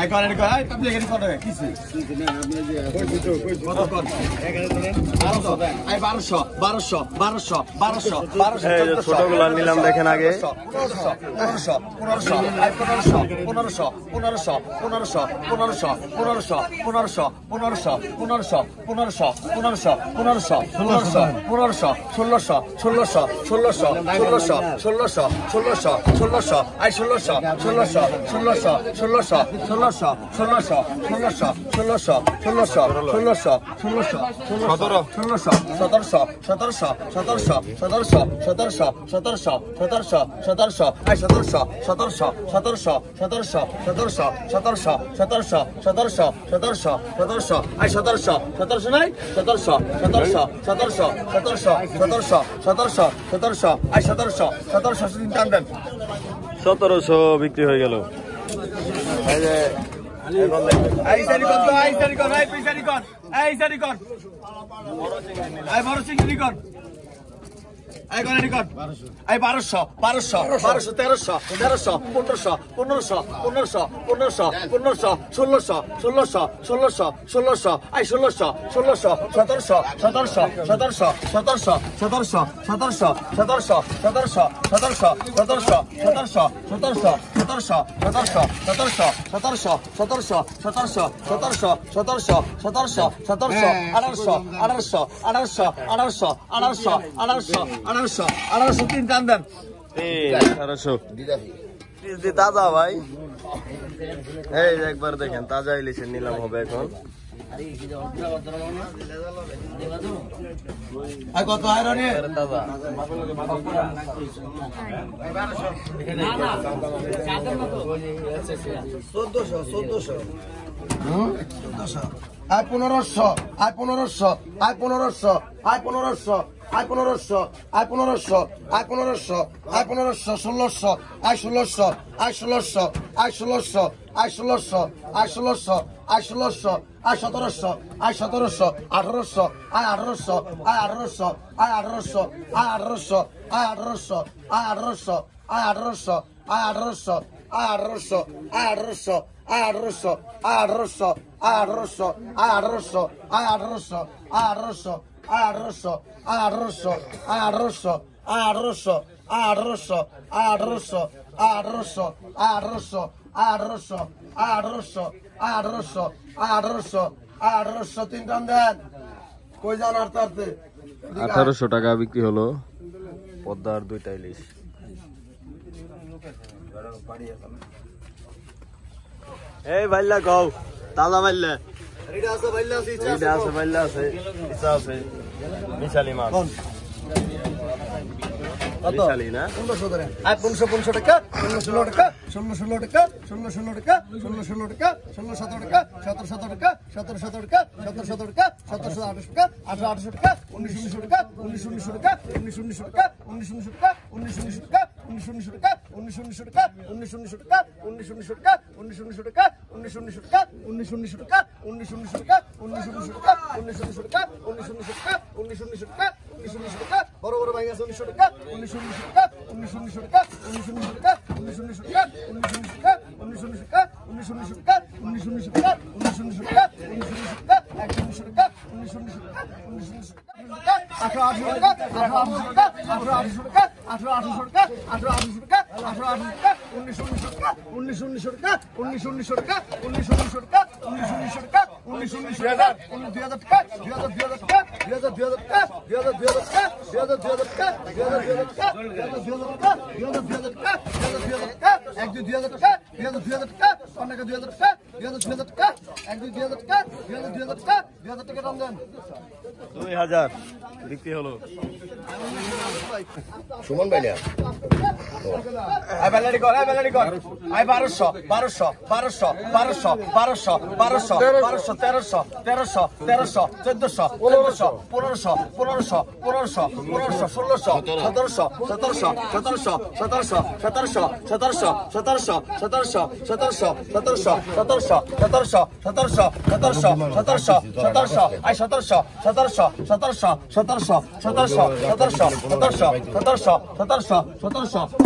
I কর এটা কর আই আপনি এখানে কত কিছু কত কর এখানে ধরেন 1200 আই 1200 এই যে ছোটগুলা নিলাম দেখেন আগে 1500 আই 1500 সতেরোশো বিক্রি হয়ে গেল। এই যে এখন দেখবেন I got any gun? I 1200, 1300, 1500, 1600, I 1800 তিন টান দেন 1800 তাজা ভাই। এই যে একবার দেখেন তাজা ইলিশের নিলাম হবে এখন। কত আয়রনে তাজা 1400 I 1500 I 1500 I 1500 I 1500 I 1500 I 1500 I 1500 I 1500 1600 I 1600 I 1600 I 1600 I 1600 I 1600 I 1600 I 1700 I 1700 1800 I 1800 I 1800 I 1800 I 1800 I 1800 I 1800 I 1800 I 1800 I 1800 I 1800 I 1800, I 1800, I 1800, I 1800, I 1800, I 1800, I 1800, I 1800, I 1800, I 1800, I 1800, I 1800, I 1800, I 1800, I 1800, I 1800, I 1800, I 1800, I 1800 তিন টান দেন কই যান আর তারতে 1800 টাকা বিক্রি হলো পদ্মার দুইটা ইলিশ। এই ভাইলা গাও তাজা ভাইলা এটা আছে ভাইলা আছে এটা আছে ভাইলা আছে ইচ্ছা আছে মিশালি মাছ মিশালি না 1500 ধরে আই 1500 টাকা 1600 টাকা 1600 টাকা 1600 টাকা 1600 টাকা 1600 টাকা 1700 টাকা 1700 টাকা 1700 টাকা 1700 টাকা 1800 টাকা 1900 টাকা 1900 টাকা 1900 টাকা 1900 টাকা 1900 টাকা 1900 টাকা 1900 টাকা 1900 টাকা 1900 টাকা 1900 টাকা 1900 টাকা 1900 টাকা 1900 টাকা 1900 টাকা 1900 টাকা 1900 টাকা 1900 টাকা 1900 টাকা বড় বড় ভাই আছে 1900 টাকা 1900 টাকা 1900 টাকা 1900 টাকা 1900 টাকা 1900 টাকা 1900 টাকা 1900 টাকা 1900 টাকা 1900 টাকা 1900 টাকা 1900 টাকা 1900 টাকা 1900 টাকা 1800 টাকা 1800 টাকা 1800 টাকা 1800 টাকা 1800 টাকা 1800 টাকা 1900 টাকা 1900 টাকা 1900 টাকা 1900 টাকা 1900 টাকা 1900 টাকা 2000 টাকা 2000 টাকা 2000 টাকা 2000 টাকা 2000 টাকা 2000 টাকা 2000 টাকা 2000 টাকা 2000 টাকা 2000 টাকা 2000 টাকা 2000 টাকা 2000 টাকা 2000 টাকা 2000 টাকা 2000 টাকা দাম দেন 2000 বিক্রি হলো। সুমন ভাই না আই বেলারি কর আই 1200 1200 1200 1200 1200 1200 1200 1300 1300 1300 1400 1500 1500 1500 1500 1600 1700 1700 1700 1700 1700 1700 1700 1700 1700 1700 1700 1700 1700 1700 আই 1700 1700 1700 1700 1700 1700 1700 1700 1700 1700